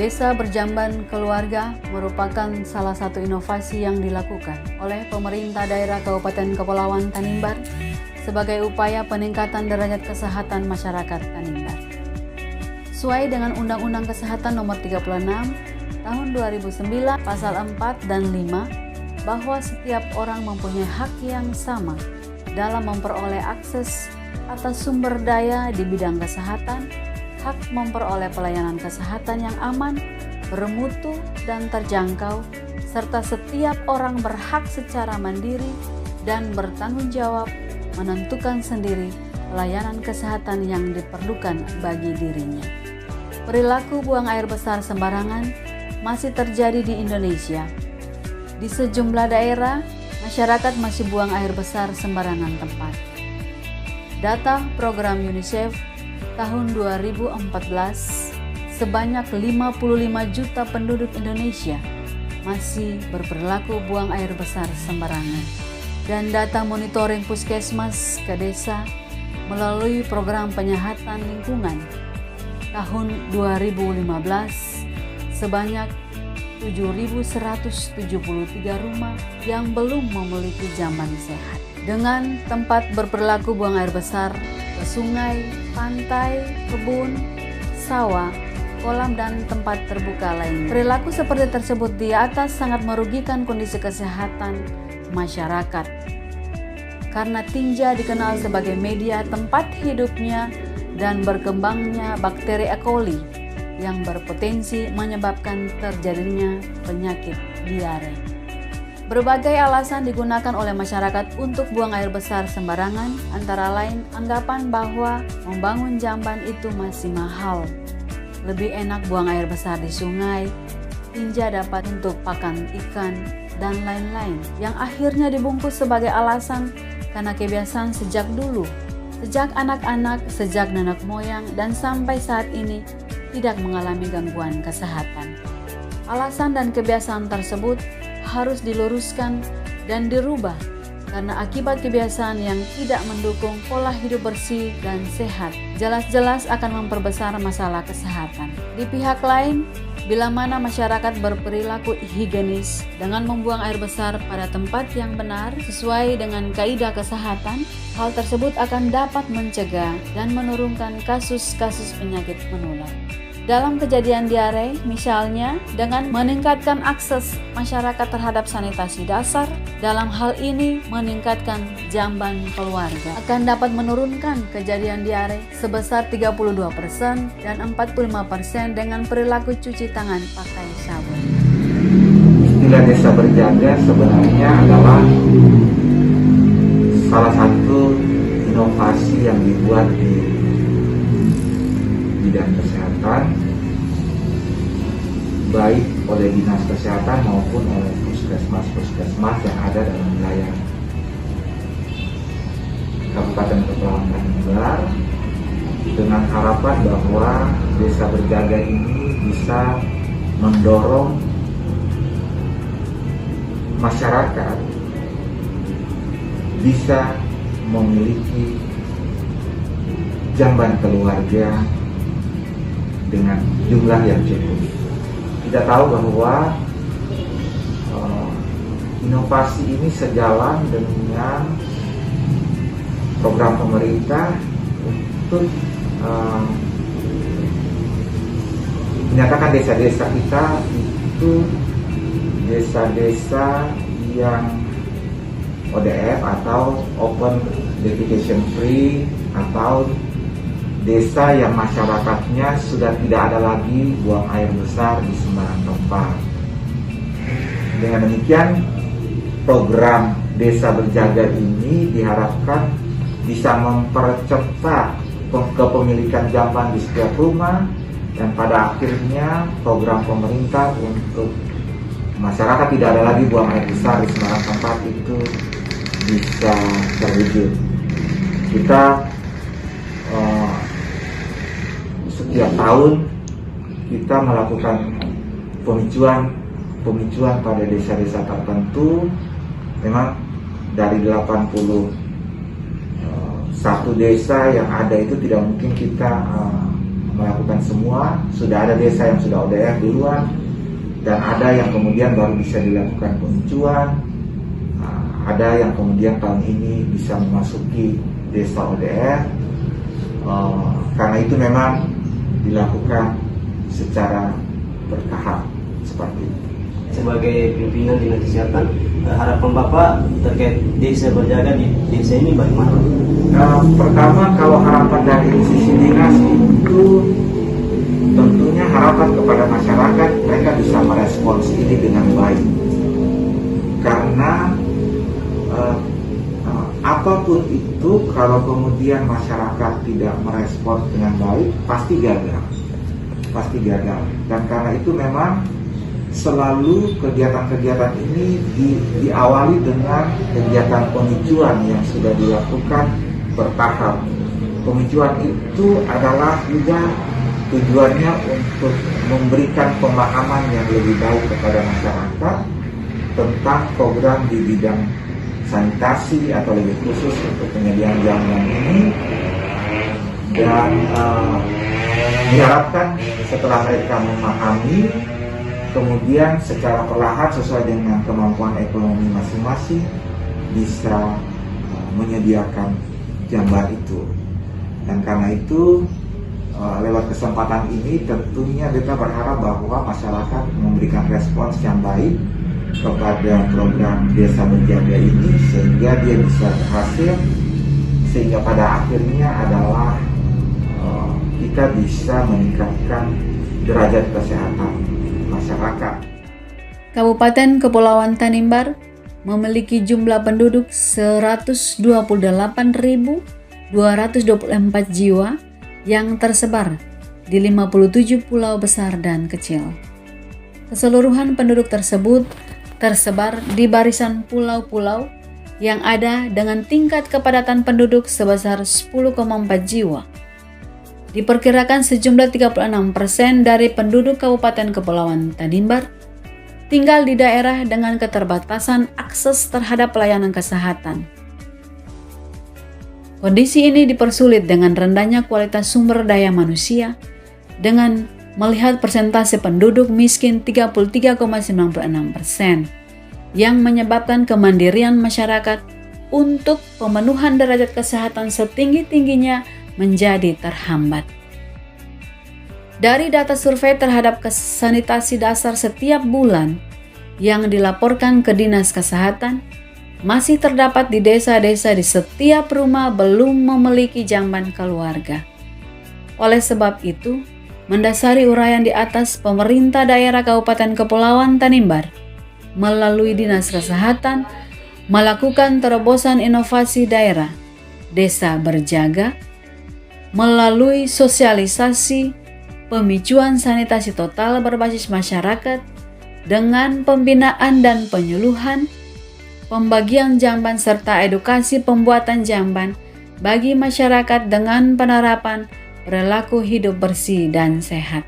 Desa Berjamban Keluarga merupakan salah satu inovasi yang dilakukan oleh pemerintah daerah Kabupaten Kepulauan Tanimbar sebagai upaya peningkatan derajat kesehatan masyarakat Tanimbar. Sesuai dengan Undang-Undang Kesehatan Nomor 36 Tahun 2009 Pasal 4 dan 5 bahwa setiap orang mempunyai hak yang sama dalam memperoleh akses atas sumber daya di bidang kesehatan, hak memperoleh pelayanan kesehatan yang aman, bermutu, dan terjangkau, serta setiap orang berhak secara mandiri dan bertanggung jawab menentukan sendiri pelayanan kesehatan yang diperlukan bagi dirinya. Perilaku buang air besar sembarangan masih terjadi di Indonesia. Di sejumlah daerah, masyarakat masih buang air besar sembarangan tempat. Data program UNICEF tahun 2014, sebanyak 55 juta penduduk Indonesia masih berperilaku buang air besar sembarangan. Dan data monitoring puskesmas ke desa melalui program penyehatan lingkungan tahun 2015, sebanyak 7.173 rumah yang belum memiliki jamban sehat. Dengan tempat berperilaku buang air besar ke sungai, pantai, kebun, sawah, kolam, dan tempat terbuka lain. Perilaku seperti tersebut di atas sangat merugikan kondisi kesehatan masyarakat. Karena tinja dikenal sebagai media tempat hidupnya dan berkembangnya bakteri E. coli yang berpotensi menyebabkan terjadinya penyakit diare. Berbagai alasan digunakan oleh masyarakat untuk buang air besar sembarangan, antara lain anggapan bahwa membangun jamban itu masih mahal. Lebih enak buang air besar di sungai, tinja dapat untuk pakan ikan, dan lain-lain, yang akhirnya dibungkus sebagai alasan karena kebiasaan sejak dulu, sejak anak-anak, sejak nenek moyang, dan sampai saat ini tidak mengalami gangguan kesehatan. Alasan dan kebiasaan tersebut harus diluruskan dan dirubah karena akibat kebiasaan yang tidak mendukung pola hidup bersih dan sehat jelas-jelas akan memperbesar masalah kesehatan. Di pihak lain, bila mana masyarakat berperilaku higienis dengan membuang air besar pada tempat yang benar sesuai dengan kaidah kesehatan, hal tersebut akan dapat mencegah dan menurunkan kasus-kasus penyakit menular. Dalam kejadian diare, misalnya dengan meningkatkan akses masyarakat terhadap sanitasi dasar, dalam hal ini meningkatkan jamban keluarga, akan dapat menurunkan kejadian diare sebesar 32% dan 45% dengan perilaku cuci tangan pakai sabun. Istilah desa berjaga sebenarnya adalah salah satu inovasi yang dibuat di bidang kesehatan, baik oleh dinas kesehatan maupun oleh puskesmas yang ada dalam wilayah Kabupaten Kepulauan Tanimbar, dengan harapan bahwa desa berjaga ini bisa mendorong masyarakat bisa memiliki jamban keluarga dengan jumlah yang cukup. Kita tahu bahwa inovasi ini sejalan dengan program pemerintah untuk menyatakan desa-desa kita itu desa-desa yang ODF atau Open Defecation Free, atau desa yang masyarakatnya sudah tidak ada lagi buang air besar di sembarang tempat. Dengan demikian, program Desa Berjaga ini diharapkan bisa mempercepat kepemilikan jamban di setiap rumah, dan pada akhirnya program pemerintah untuk masyarakat tidak ada lagi buang air besar di sembarang tempat itu bisa terwujud. Kita setiap tahun kita melakukan pemicuan pada desa-desa tertentu. Memang dari 81 desa yang ada itu tidak mungkin kita melakukan semua. Sudah ada desa yang sudah ODF duluan, dan ada yang kemudian baru bisa dilakukan penghijauan. Ada yang kemudian tahun ini bisa memasuki desa ODF. Karena itu memang dilakukan secara bertahap seperti itu. Sebagai pimpinan dinas kesehatan, harapan Bapak terkait desa berjaga di desa ini bagaimana? Pertama, kalau harapan dari sisi dinas itu tentunya harapan kepada masyarakat mereka bisa merespons ini dengan baik, karena apapun itu kalau kemudian masyarakat tidak merespons dengan baik pasti gagal. Dan karena itu memang selalu kegiatan-kegiatan ini diawali dengan kegiatan penghijauan yang sudah dilakukan bertahap. Penghijauan itu adalah juga tujuannya untuk memberikan pemahaman yang lebih baik kepada masyarakat tentang program di bidang sanitasi atau lebih khusus untuk penyediaan jamuan ini, dan diharapkan setelah mereka memahami, kemudian secara perlahan sesuai dengan kemampuan ekonomi masing-masing bisa menyediakan jamban itu. Dan karena itu lewat kesempatan ini tentunya kita berharap bahwa masyarakat memberikan respons yang baik kepada program desa berjaga ini, sehingga dia bisa berhasil, sehingga pada akhirnya adalah kita bisa meningkatkan derajat kesehatan masyarakat. Kabupaten Kepulauan Tanimbar memiliki jumlah penduduk 128.224 jiwa yang tersebar di 57 pulau besar dan kecil. Keseluruhan penduduk tersebut tersebar di barisan pulau-pulau yang ada dengan tingkat kepadatan penduduk sebesar 10,4 jiwa. Diperkirakan sejumlah 36% dari penduduk Kabupaten Kepulauan Tanimbar tinggal di daerah dengan keterbatasan akses terhadap pelayanan kesehatan. Kondisi ini dipersulit dengan rendahnya kualitas sumber daya manusia dengan melihat persentase penduduk miskin 33,96% yang menyebabkan kemandirian masyarakat untuk pemenuhan derajat kesehatan setinggi-tingginya menjadi terhambat. Dari data survei terhadap sanitasi dasar setiap bulan yang dilaporkan ke Dinas Kesehatan, masih terdapat di desa-desa di setiap rumah belum memiliki jamban keluarga. Oleh sebab itu, mendasari uraian di atas, pemerintah daerah Kabupaten Kepulauan Tanimbar melalui Dinas Kesehatan melakukan terobosan inovasi daerah Desa Berjaga melalui sosialisasi pemicuan sanitasi total berbasis masyarakat dengan pembinaan dan penyuluhan, pembagian jamban serta edukasi pembuatan jamban bagi masyarakat dengan penerapan perilaku hidup bersih dan sehat.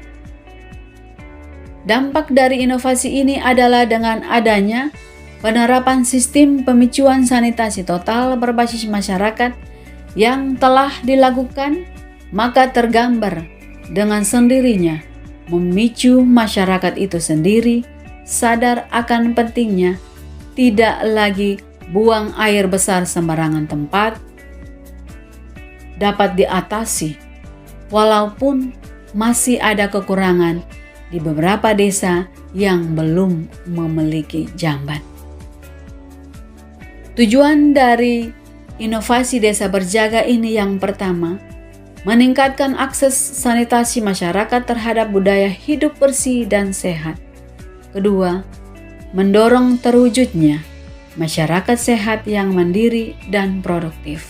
Dampak dari inovasi ini adalah dengan adanya penerapan sistem pemicuan sanitasi total berbasis masyarakat yang telah dilakukan, maka tergambar dengan sendirinya memicu masyarakat itu sendiri sadar akan pentingnya tidak lagi buang air besar sembarangan tempat dapat diatasi, walaupun masih ada kekurangan di beberapa desa yang belum memiliki jamban. Tujuan dari inovasi Desa Berjaga ini yang pertama, meningkatkan akses sanitasi masyarakat terhadap budaya hidup bersih dan sehat. Kedua, mendorong terwujudnya masyarakat sehat yang mandiri dan produktif.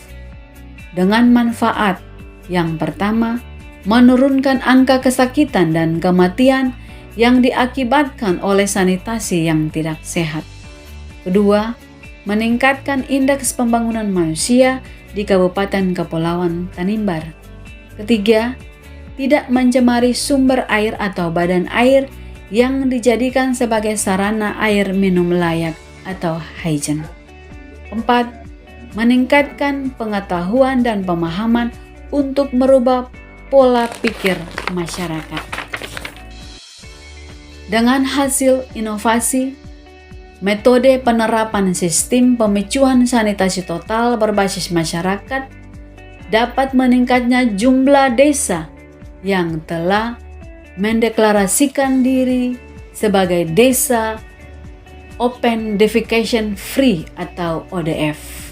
Dengan manfaat yang pertama, menurunkan angka kesakitan dan kematian yang diakibatkan oleh sanitasi yang tidak sehat. Kedua, meningkatkan indeks pembangunan manusia di Kabupaten Kepulauan Tanimbar. Ketiga, tidak mencemari sumber air atau badan air yang dijadikan sebagai sarana air minum layak atau hygiene. Keempat, meningkatkan pengetahuan dan pemahaman untuk merubah pola pikir masyarakat. Dengan hasil inovasi, metode penerapan sistem pemicuan sanitasi total berbasis masyarakat dapat meningkatnya jumlah desa yang telah mendeklarasikan diri sebagai desa Open Defecation Free atau ODF.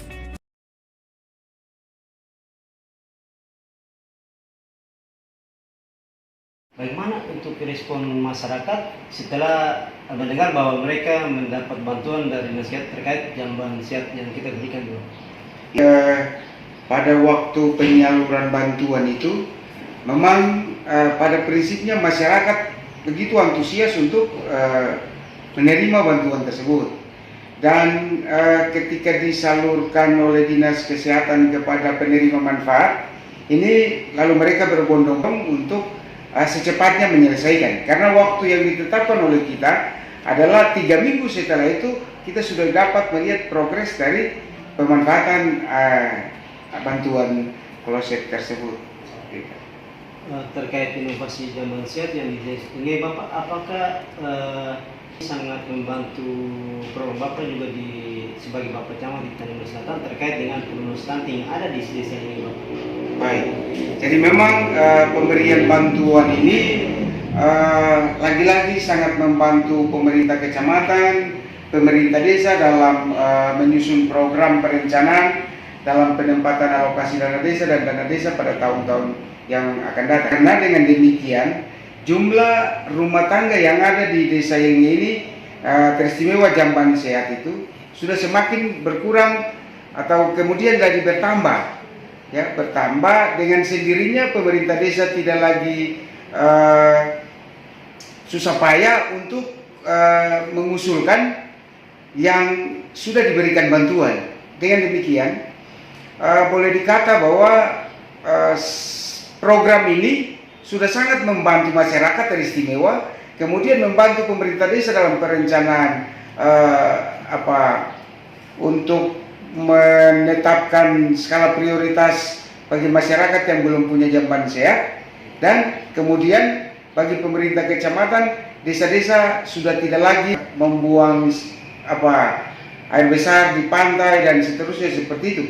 Bagaimana untuk respon masyarakat setelah mendengar bahwa mereka mendapat bantuan dari nasihat terkait jamban sehat yang kita berikan dulu? Pada waktu penyaluran bantuan itu, memang pada prinsipnya masyarakat begitu antusias untuk menerima bantuan tersebut. Dan ketika disalurkan oleh Dinas Kesehatan kepada penerima manfaat, ini lalu mereka berbondong-bondong untuk secepatnya menyelesaikan. Karena waktu yang ditetapkan oleh kita adalah 3 minggu setelah itu kita sudah dapat melihat progres dari pemanfaatan bantuan kloset tersebut. Terkait inovasi jamban sehat yang ini Bapak, apakah sangat membantu program Bapak juga sebagai Bapak Camat di Tanjung Selatan terkait dengan penurunan stunting yang ada di desa ini, Bapak? Baik, jadi memang pemberian bantuan ini lagi-lagi sangat membantu pemerintah kecamatan, pemerintah desa dalam menyusun program perencanaan dalam penempatan alokasi dana desa dan dana desa pada tahun-tahun yang akan datang. Karena dengan demikian jumlah rumah tangga yang ada di desa ini teristimewa jamban sehat itu sudah semakin berkurang atau kemudian jadi bertambah. Ya, bertambah dengan sendirinya pemerintah desa tidak lagi susah payah untuk mengusulkan yang sudah diberikan bantuan. Dengan demikian boleh dikata bahwa program ini sudah sangat membantu masyarakat teristimewa, kemudian membantu pemerintah desa dalam perencanaan untuk menetapkan skala prioritas bagi masyarakat yang belum punya jamban sehat, dan kemudian bagi pemerintah kecamatan, desa-desa sudah tidak lagi membuang air besar di pantai dan seterusnya seperti itu.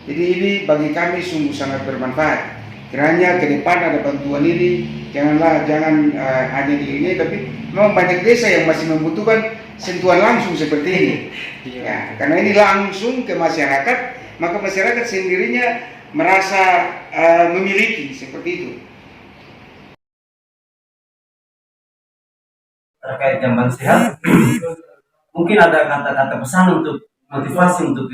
Jadi ini bagi kami sungguh sangat bermanfaat. Kiranya ke depan ada bantuan ini, jangan hanya di ini, tapi memang banyak desa yang masih membutuhkan sentuhan langsung seperti ini. Ya, karena ini langsung ke masyarakat, maka masyarakat sendirinya merasa memiliki seperti itu. Terkait jamban sehat, mungkin ada kata-kata pesan untuk motivasi untuk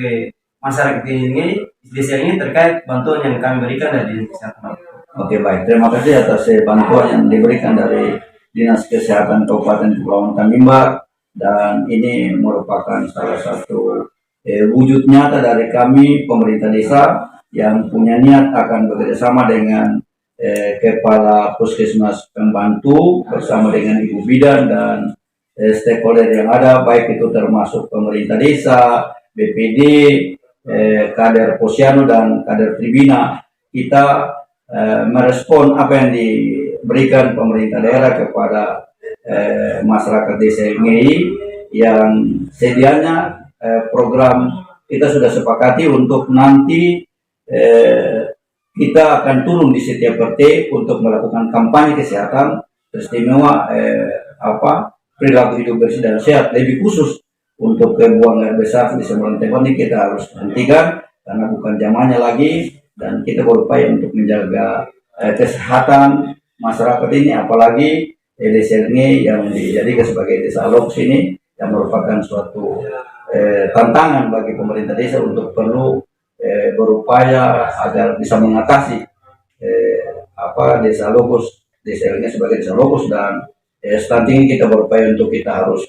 masyarakat ini, desa ini terkait bantuan yang kami berikan dari Dinas Kesehatan. Oke, baik, terima kasih atas bantuan yang diberikan dari Dinas Kesehatan Kabupaten Kepulauan Tanimbar, dan ini merupakan salah satu wujud nyata dari kami pemerintah desa yang punya niat akan bekerjasama dengan Kepala Puskesmas Pembantu bersama dengan Ibu Bidan dan stakeholder yang ada, baik itu termasuk pemerintah desa, BPD, kader Posyandu dan kader Tribina. Kita merespon apa yang diberikan pemerintah daerah kepada masyarakat desa ini, yang sedianya program kita sudah sepakati untuk nanti kita akan turun di setiap RT untuk melakukan kampanye kesehatan teristimewa perilaku hidup bersih dan sehat, lebih khusus untuk buang air besar di sembilan tempat ini kita harus hentikan karena bukan zamannya lagi, dan kita berupaya untuk menjaga kesehatan masyarakat ini, apalagi desa ini yang dijadikan sebagai desa aloks ini yang merupakan suatu tantangan bagi pemerintah desa untuk perlu berupaya agar bisa mengatasi desa lokus, desa ini sebagai desa lokus, dan stunting kita berupaya untuk kita harus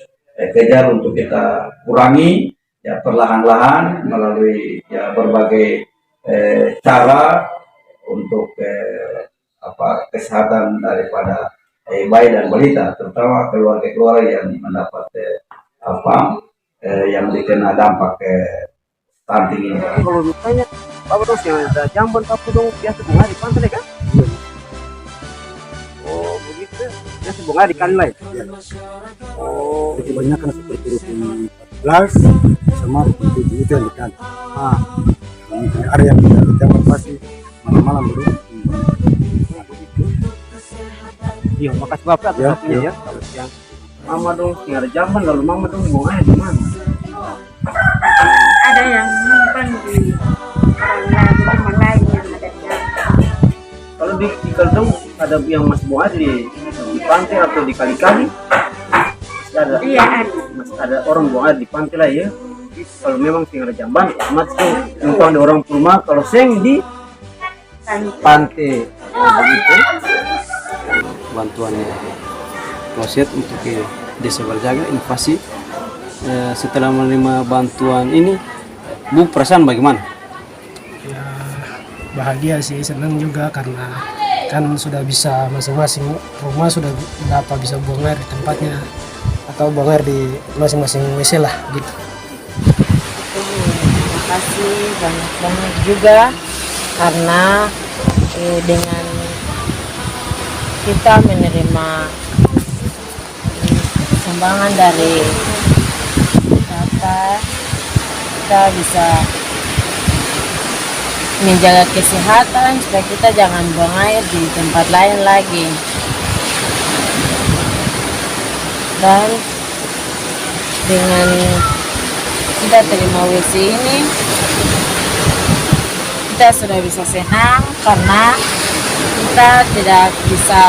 kejar untuk kita kurangi ya perlahan-lahan melalui ya berbagai cara untuk kesehatan daripada bayi dan balita, terutama keluarga-keluarga yang mendapat yang dikena dampak stunting ini. Kalau ditanya, Bapak dong yang ada jamban Bapak dong biasa bunga di pantai kan? Biasa buang air di kali lain. Oh, kebanyakan seperti rukun 14 sama rukun 7 itu yang dikali. Ah, Ada yang tidak zaman pasti malam-malam dulu. iya, makasih Bapak atas Ya, waktunya ya. ya. Kalau siang Mama dong, tinggal ada jamban lalu Mama dong buang air di mana? Ada yang numpang di rumah lain yang ada jam. Kalau di Kaldung ada yang masih buang air di pantai atau di kali-kali? Masih ada. Iya ada. Masih ada orang buang air di pantai lah ya. Kalau memang tinggal ada jamban, otomatis tuh numpang di orang rumah. Kalau seng di pantai, begitu. Bantuannya Kloset untuk ke Desa Berjaga invasi. Setelah menerima bantuan ini, Bu perasaan bagaimana? Ya, bahagia sih, senang juga karena kan sudah bisa masing-masing rumah sudah dapat bisa buang air di tempatnya atau buang air di masing-masing WC lah gitu. Terima kasih banyak-banyak juga karena dengan kita menerima sumbangan dari Bapak, kita bisa menjaga kesehatan supaya kita jangan buang air di tempat lain lagi. Dan dengan kita terima WC ini, kita sudah bisa senang karena kita tidak bisa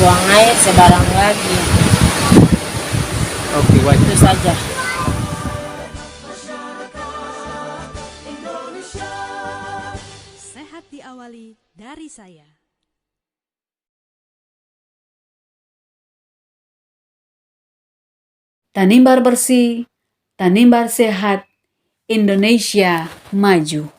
buang air sembarang lagi. Oke, baik. Itu saja. Sehat diawali dari saya. Tanimbar bersih, Tanimbar sehat, Indonesia maju.